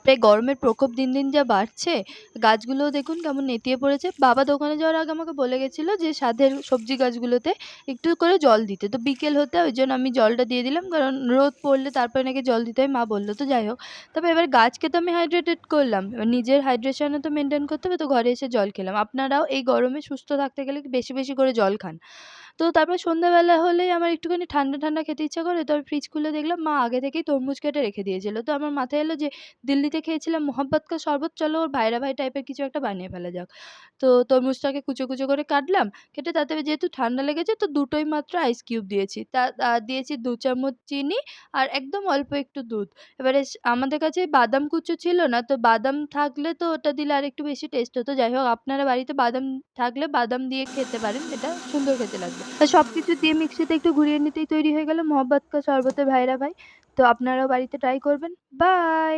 প্রায় গরমের প্রকোপ দিন, দিন যা বাড়ছে, গাছগুলোও দেখুন কেমন নেতিয়ে পড়েছে। বাবা দোকানে যাওয়ার আগে আমাকে বলে গেছিল যে ছাদের সবজি গাছগুলোতে একটু করে জল দিতে। তো বিকেল হতে ওইজন্য আমি জলটা দিয়ে দিলাম। কারণ রোদ পড়লে তারপরে নাকি জল দিতে হয় মা বলল। তো যাই হোক। তবে এবার গাছকে তো আমি হাইড্রেটেড করলাম। এবার নিজের হাইড্রেশন ও তো মেইনটেইন করতে হবে। তো ঘরে এসে জল খেলাম। আপনারাও এই গরমে সুস্থ থাকতে গেলে বেশি, বেশি করে জল খান। তো তারপর সন্ধ্যাবেলা হলেই আমার একটুখানি ঠান্ডা, ঠান্ডা খেতে ইচ্ছা করে। তো আমি ফ্রিজ খুলে দেখলাম মা আগে থেকেই তরমুজ কেটে রেখে দিয়েছিল। তো আমার মাথায় এলো যে দিল্লিতে খেয়েছিলাম মোহাব্বত কা শরবত, চলো ওর ভাইরা ভাই টাইপের কিছু একটা বানিয়ে ফেলা যাক। তো তরমুজটাকে কুচো, কুচো করে কাটলাম। কেটে তাতে যেহেতু ঠান্ডা লেগেছে তো দুটোই মাত্র আইস কিউব দিয়েছি। দিয়েছি ২ চামচ চিনি আর একদম অল্প একটু দুধ। এবারে আমাদের কাছে বাদাম কুচো ছিল না। তো বাদাম থাকলে তো ওটা দিলে আরেকটু বেশি টেস্ট হতো। যাই হোক আপনারা বাড়িতে বাদাম থাকলে বাদাম দিয়ে খেতে পারেন। এটা সুন্দর খেতে লাগবে। সবকিছু দিয়ে মিক্সিতে একটু ঘুরিয়ে নিতেই তৈরি হয়ে গেল মহব্বত কা শরবতের ভাইরা ভাই। তো আপনারাও বাড়িতে ট্রাই করবেন। বাই।